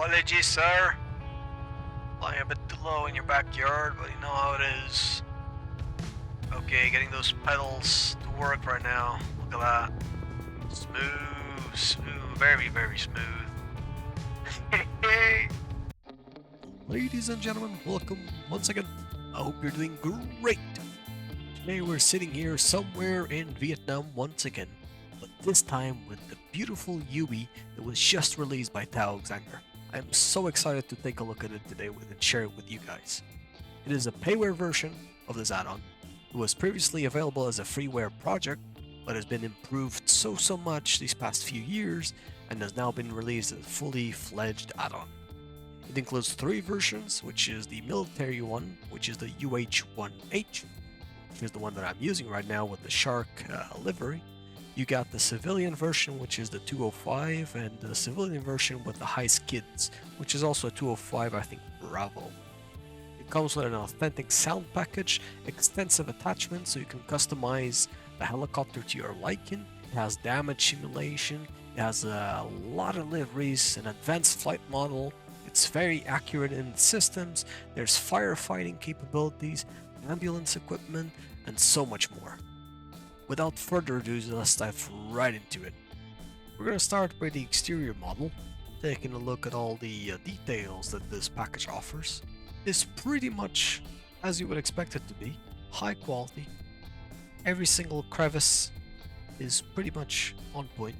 Apologies, sir. Flying a bit too low in your backyard, but you know how it is. Okay, getting those pedals to work right now. Look at that. Smooth, smooth, very, very smooth. Ladies and gentlemen, welcome once again. I hope you're doing great. Today we're sitting here somewhere in Vietnam once again, but this time with the beautiful Huey that was just released by Taog's Anger. I'm so excited to take a look at it today and share it with you guys. It is a payware version of this add-on. It was previously available as a freeware project, but has been improved so much these past few years and has now been released as a fully fledged add-on. It includes 3 versions, which is the military one, which is the UH-1H, which is the one that I'm using right now with the shark livery. You got the civilian version, which is the 205, and the civilian version with the high skids, which is also a 205, I think, Bravo. It comes with an authentic sound package, extensive attachments so you can customize the helicopter to your liking. It has damage simulation, it has a lot of liveries, an advanced flight model, it's very accurate in systems, there's firefighting capabilities, ambulance equipment, and so much more. Without further ado, let's dive right into it. We're going to start with the exterior model, taking a look at all the details that this package offers. It's pretty much as you would expect it to be, high quality. Every single crevice is pretty much on point.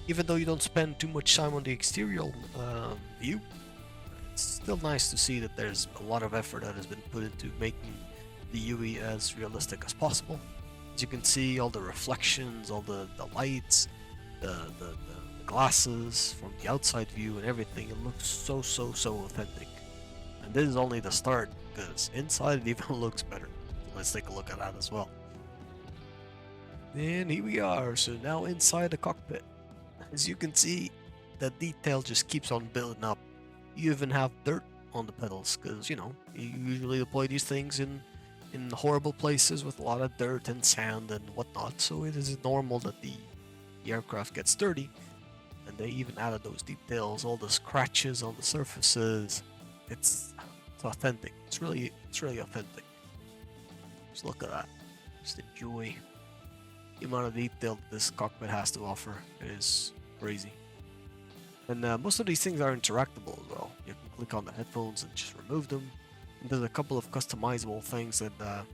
Even though you don't spend too much time on the exterior view, it's still nice to see that there's a lot of effort that has been put into making the Huey as realistic as possible. As you can see, all the reflections, all the lights, the glasses from the outside view and everything, it looks so authentic. And this is only the start, because inside it even looks better. So let's take a look at that as well. And here we are, so now inside the cockpit. As you can see, the detail just keeps on building up. You even have dirt on the pedals, because, you know, you usually deploy these things in horrible places with a lot of dirt and sand and whatnot, so it is normal that the aircraft gets dirty. And they even added those details, all the scratches on the surfaces. It's authentic. It's really authentic. Just look at that. Just enjoy the amount of detail this cockpit has to offer. It is crazy. And most of these things are interactable as well. You can click on the headphones and just remove them. And there's a couple of customizable things that,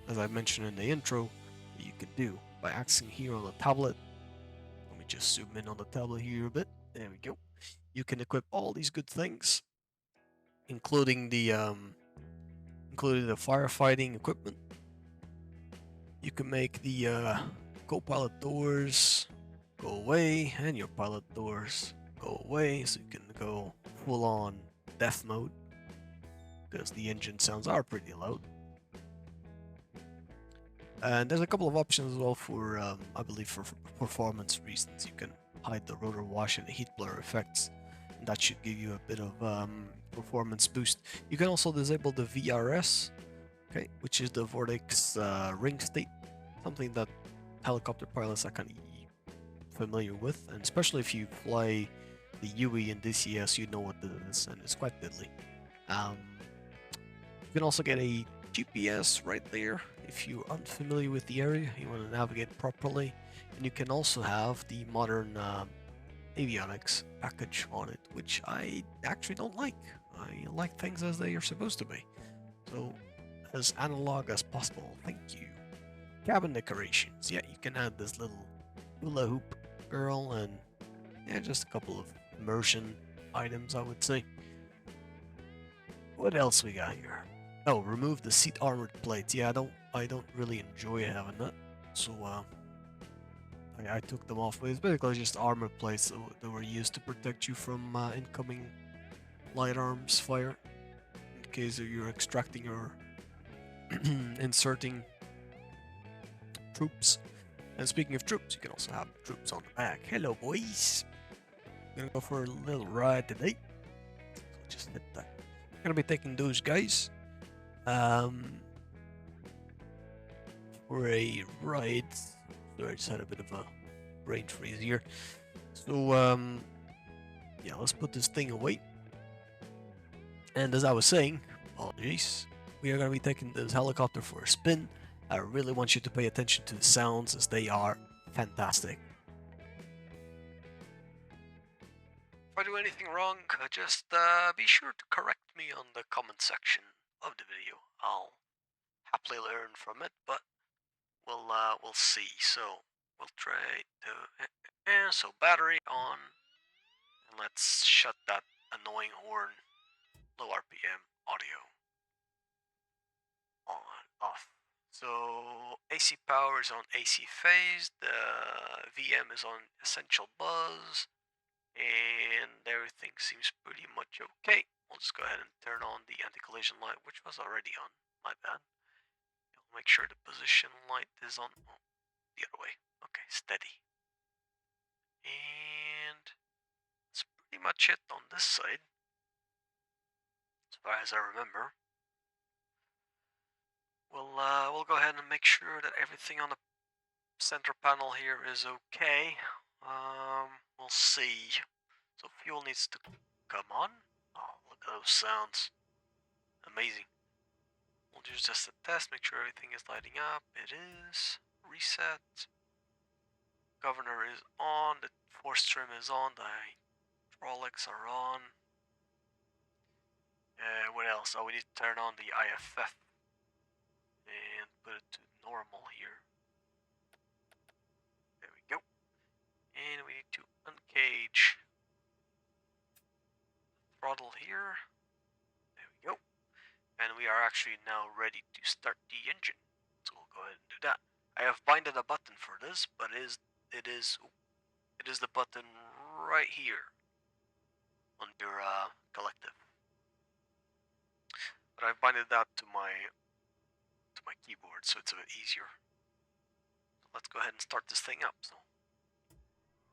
as I mentioned in the intro, that you can do by accessing here on the tablet. Let me just zoom in on the tablet here a bit. There we go. You can equip all these good things, including the firefighting equipment. You can make the co-pilot doors go away and your pilot doors go away, so you can go full-on death mode, because the engine sounds are pretty loud. And there's a couple of options as well for, I believe, for performance reasons. You can hide the rotor wash and the heat blur effects, and that should give you a bit of performance boost. You can also disable the VRS, okay, which is the vortex ring state, something that helicopter pilots are kind of familiar with, and especially if you fly the Huey in DCS, you know what this is, and it's quite deadly. You can also get a GPS right there if you're unfamiliar with the area, you want to navigate properly, and you can also have the modern avionics package on it, which I actually don't like. I like things as they are supposed to be, so as analog as possible. Thank you. Cabin decorations, yeah, you can add this little hula hoop girl and yeah, just a couple of immersion items, I would say. What else we got here? Oh, remove the seat armored plates. Yeah, I don't really enjoy having that, so I took them off. But it's basically just armored plates that were used to protect you from incoming light arms fire, in case you're extracting or inserting troops. And speaking of troops, you can also have troops on the back. Hello, boys. Gonna go for a little ride today. So just hit that. Gonna be taking those guys for a ride. Sorry, I just had a bit of a brain freeze here. So yeah, let's put this thing away. And as I was saying, apologies, we are going to be taking this helicopter for a spin. I really want you to pay attention to the sounds as they are fantastic. If I do anything wrong, just be sure to correct me on the comment section of the video. I'll happily learn from it, but we'll see. So we'll try to so battery on, and let's shut that annoying horn. Low RPM audio on off. So AC power is on AC phase, the VM is on essential buzz, and everything seems pretty much okay. We'll just go ahead and turn on the anti-collision light, which was already on. My bad. I'll make sure the position light is on. Oh, the other way. Okay, steady. And that's pretty much it on this side, as far as I remember. We'll go ahead and make sure that everything on the center panel here is okay. We'll see. So fuel needs to come on. Oh, look at those sounds. Amazing. We'll do just a test, make sure everything is lighting up. It is. Reset. Governor is on. The force trim is on. The hydraulics are on. What else? Oh, we need to turn on the IFF and put it to normal here. There we go. And we need to uncage throttle here. There we go. And we are actually now ready to start the engine. So we'll go ahead and do that. I have binded a button for this, but it is the button right here on your collective. But I've binded that to my keyboard, so it's a bit easier. So let's go ahead and start this thing up. So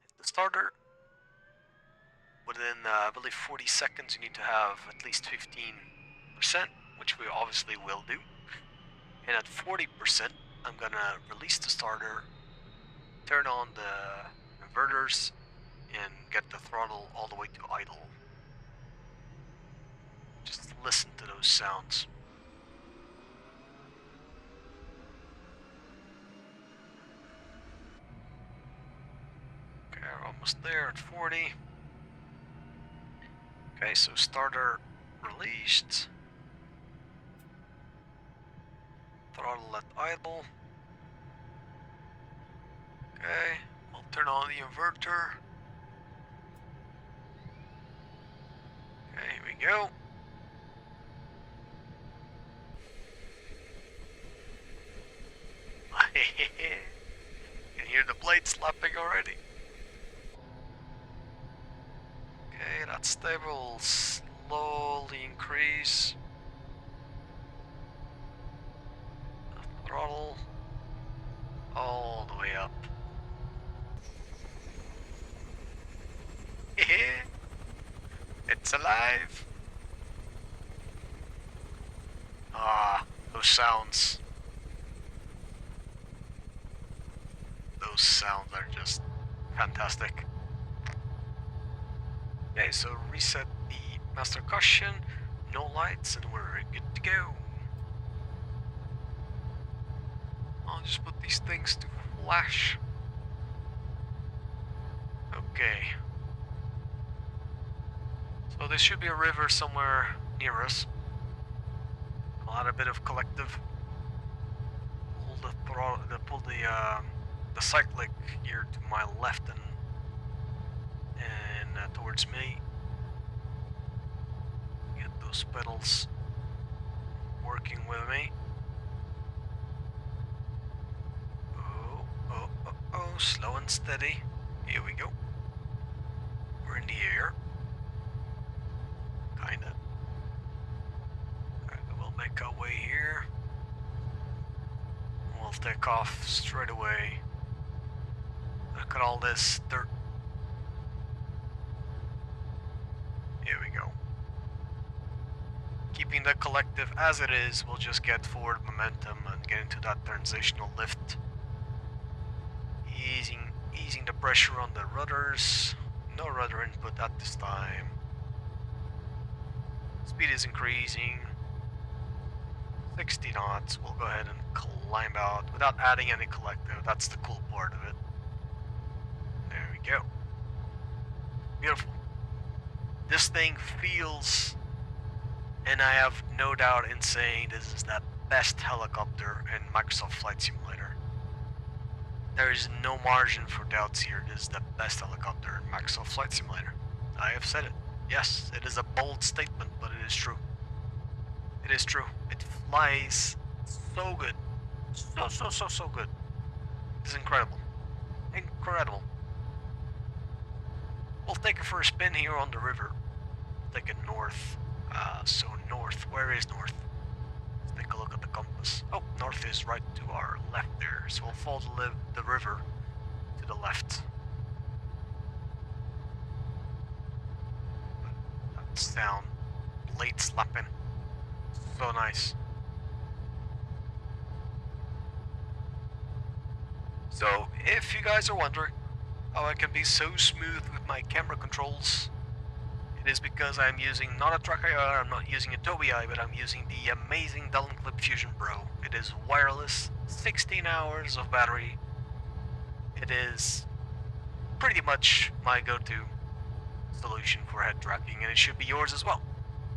hit the starter. Within I believe 40 seconds, you need to have at least 15%, which we obviously will do. And at 40%, I'm gonna release the starter, turn on the inverters, and get the throttle all the way to idle. Just listen to those sounds. Okay, we're almost there at 40. Okay, so starter released. Throttle at idle. Okay, I'll turn on the inverter. Okay, here we go. You can hear the blade slapping already. Okay, that's stable. Slowly increase the throttle all the way up. It's alive. Ah, those sounds. Those sounds are just fantastic. Okay, so reset the master caution, no lights, and we're good to go. I'll just put these things to flash. Okay. So there should be a river somewhere near us. I'll add a bit of collective. Pull the throttle, pull the cyclic here to my left and towards me. Get those pedals working with me. Oh, slow and steady. Here we go. We're in the air. Kinda. Alright, we'll make our way here. We'll take off straight away. Look at all this dirt. Here we go. Keeping the collective as it is, we'll just get forward momentum and get into that transitional lift. Easing the pressure on the rudders. no rudder input at this time. Speed is increasing. 60 knots. We'll go ahead and climb out without adding any collective. That's the cool part of it. There we go. Beautiful. This thing feels, and I have no doubt in saying this is the best helicopter in Microsoft Flight Simulator. There is no margin for doubts here. This is the best helicopter in Microsoft Flight Simulator. I have said it. Yes, it is a bold statement, but it is true. It is true. It flies so good. So good. It's incredible. Incredible. We'll take it for a spin here on the river. Take it north. So north. Where is north? Let's take a look at the compass. Oh, north is right to our left there. So we'll follow the river to the left. That sound. Blade slapping. So nice. So, if you guys are wondering how I can be so smooth with my camera controls, it is because I'm using not a Track IR, I'm not using a Tobii Eye, but I'm using the amazing Delon Clip Fusion Pro. It is wireless, 16 hours of battery. It is pretty much my go-to solution for head tracking, and it should be yours as well.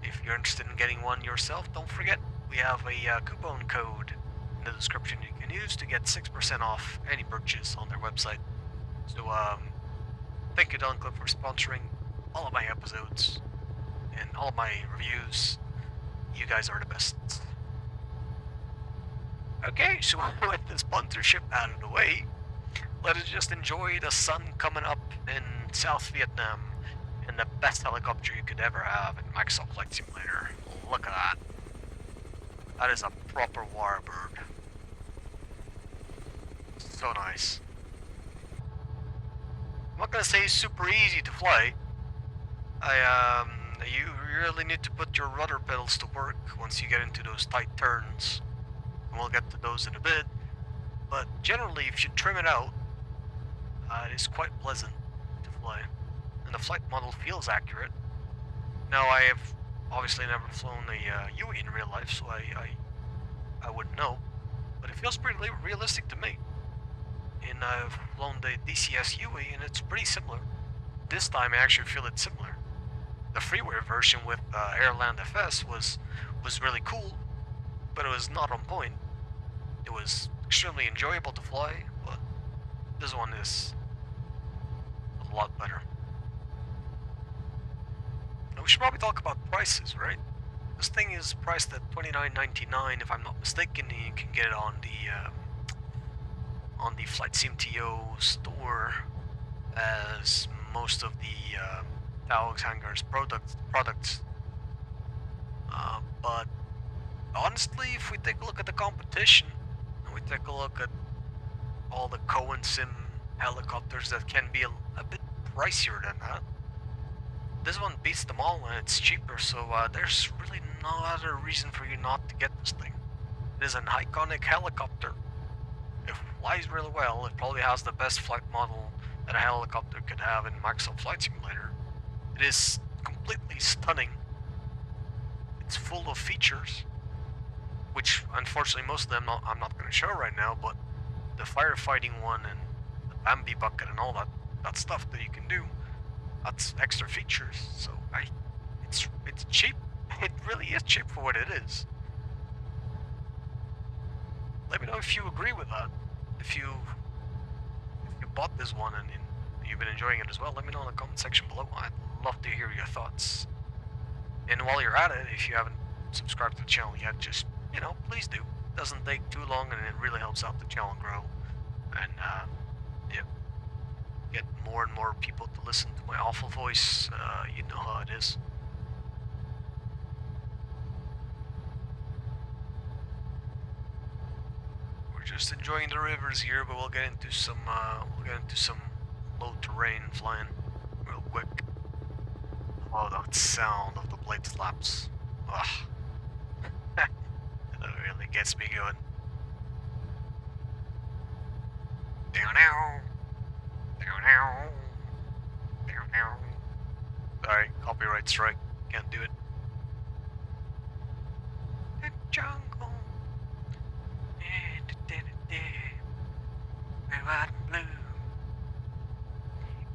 If you're interested in getting one yourself, don't forget, we have a coupon code in the description you can use to get 6% off any purchase on their website. So, thank you Delon Clip for sponsoring all of my episodes and all of my reviews. You guys are the best. Okay, so with the sponsorship out of the way, let us just enjoy the sun coming up in South Vietnam and the best helicopter you could ever have in Microsoft Flight Simulator. Look at that. That is a proper warbird. So nice. I'm not gonna say super easy to fly. You really need to put your rudder pedals to work once you get into those tight turns. And we'll get to those in a bit. But generally, if you trim it out, it is quite pleasant to fly. And the flight model feels accurate. Now, I have obviously never flown a Huey in real life, so I wouldn't know. But it feels pretty realistic to me. And I've flown the DCS Huey, and it's pretty similar. This time, I actually feel it's similar. The freeware version with Airland FS was really cool, but it was not on point. It was extremely enjoyable to fly, but this one is a lot better. Now we should probably talk about prices, right? This thing is priced at $29.99 if I'm not mistaken, and you can get it on the FlightSim TO store, as most of the Taog's hangars products. But honestly, if we take a look at the competition, and we take a look at all the Cohen Sim helicopters that can be a bit pricier than that, this one beats them all and it's cheaper, so there's really no other reason for you not to get this thing. It is an iconic helicopter. It flies really well. It probably has the best flight model that a helicopter could have in Microsoft Flight Simulator. It is completely stunning. It's full of features, which unfortunately most of them I'm not going to show right now, but the firefighting one and the Bambi bucket and all that stuff that you can do, that's extra features. So it's cheap. It really is cheap for what it is. Let me know if you agree with that. If you bought this one and you've been enjoying it as well, let me know in the comment section below. I'd love to hear your thoughts. And while you're at it, if you haven't subscribed to the channel yet, just, please do. It doesn't take too long, and it really helps out the channel grow. And, get more and more people to listen to my awful voice. You know how it is. We're just enjoying the rivers here, but we'll get into some low terrain flying real quick. Oh, that sound of the blade slaps. Ugh. That really gets me going. Down now. Down now. Down Sorry, copyright strike. Can't do it. The jungle. Red, white, and blue.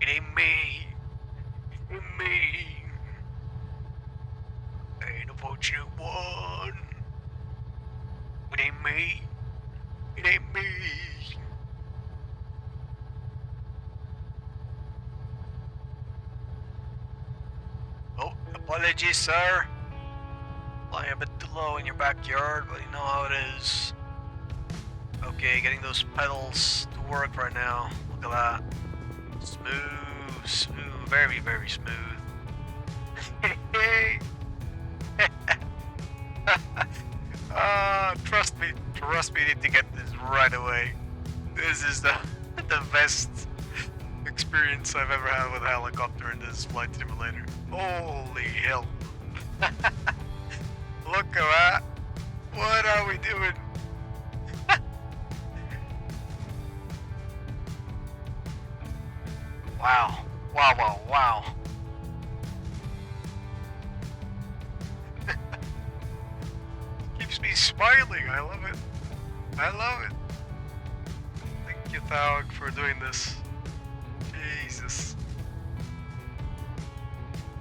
It ain't me. It ain't me. I ain't a fortunate one. It ain't me. It ain't me. Oh, apologies, sir. Flying a bit too low in your backyard, but you know how it is. Okay, getting those pedals to work right now. Look at that. Smooth, smooth, very, very smooth. Trust me, need to get this right away. This is the best experience I've ever had with a helicopter in this flight simulator. Holy hell. Look at that. What are we doing? Wow. Wow, wow, wow. Keeps me smiling. I love it. I love it. Thank you, Taog, for doing this. Jesus.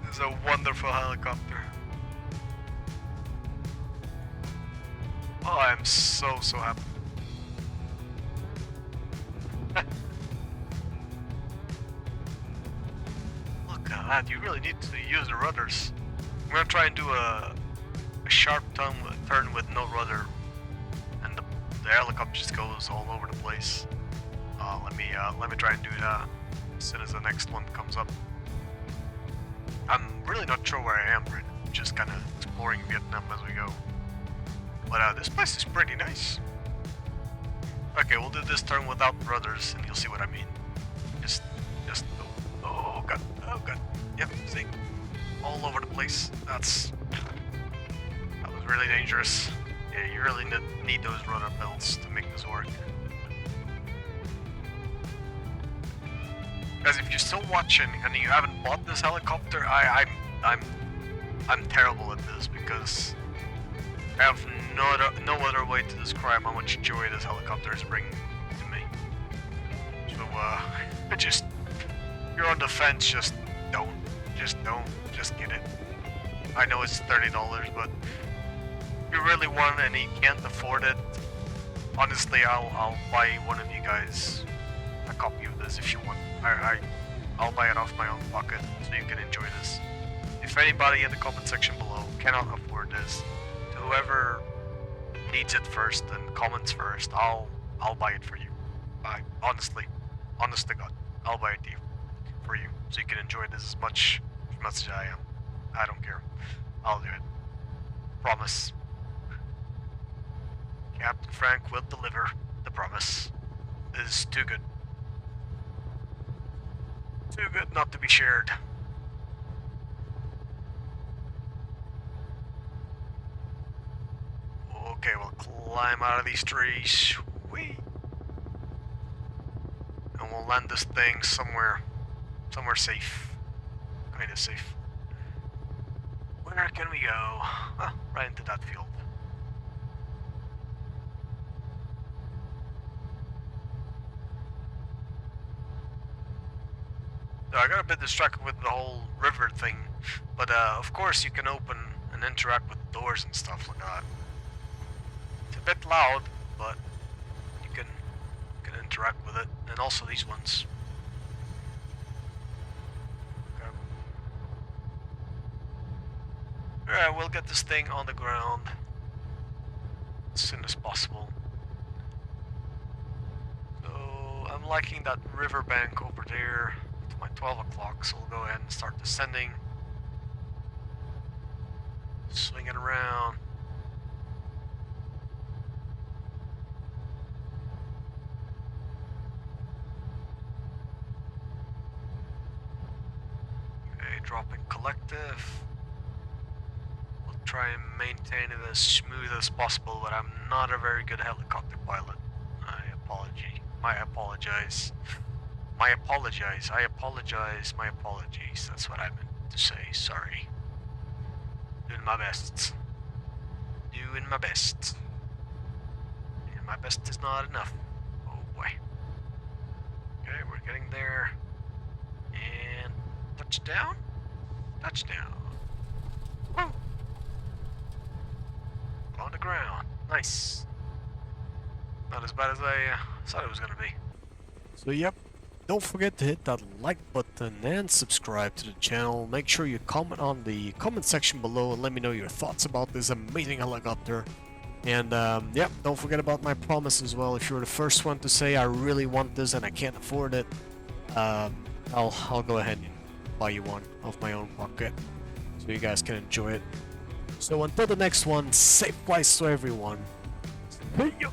This is a wonderful helicopter. Oh, I'm so happy. Look at that, you really need to use the rudders. I'm gonna try and do a sharp turn with no rudder, and the helicopter just goes all over the place. Let me try and do that as soon as the next one comes up. I'm really not sure where I am right now, just kind of exploring Vietnam as we go. But this place is pretty nice. Okay, we'll do this turn without rudders, and you'll see what I mean. Just oh god, yep, see, all over the place. That was really dangerous. Yeah, you really need those rudder pedals to make this work. Guys, if you're still watching and you haven't bought this helicopter, I'm terrible at this because I have no other way to describe how much joy this helicopter is bringing to me. So, just, if you're on the fence, just don't, just get it. I know it's $30, but if you really want it and you can't afford it, honestly, I'll buy one of you guys a copy of this if you want. I'll buy it off my own pocket so you can enjoy this. If anybody in the comment section below cannot afford this, to whoever needs it first and comments first, I'll buy it for you. Honest to God, I'll buy it to you, for you, so you can enjoy this as much as I am. I don't care. I'll do it. Promise. Captain Frank will deliver the promise. This is too good. Too good not to be shared. Okay, we'll climb out of these trees. Whee! And we'll land this thing somewhere safe. Kind of safe. Where can we go? Ah, right into that field. So I got a bit distracted with the whole river thing, but of course you can open and interact with doors and stuff like that. It's a bit loud, but you can interact with it, and also these ones. Okay. Alright, we'll get this thing on the ground as soon as possible. So I'm liking that riverbank over there. It's my 12 o'clock, so we'll go ahead and start descending. Swinging around. Okay, dropping collective. We'll try and maintain it as smooth as possible, but I'm not a very good helicopter pilot. I apologize. My apologies. I apologize. My apologies. That's what I meant to say. Sorry. Doing my best. Doing my best. And my best is not enough. Oh boy. Okay, we're getting there. And touchdown? Touchdown. Woo! On the ground. Nice. Not as bad as I thought it was gonna be. So yep, don't forget to hit that like button and subscribe to the channel. Make sure you comment on the comment section below and let me know your thoughts about this amazing helicopter. And yep, don't forget about my promise as well. If you're the first one to say I really want this and I can't afford it, I'll go ahead and buy you one off my own pocket so you guys can enjoy it. So until the next one, safe flights to everyone. See ya.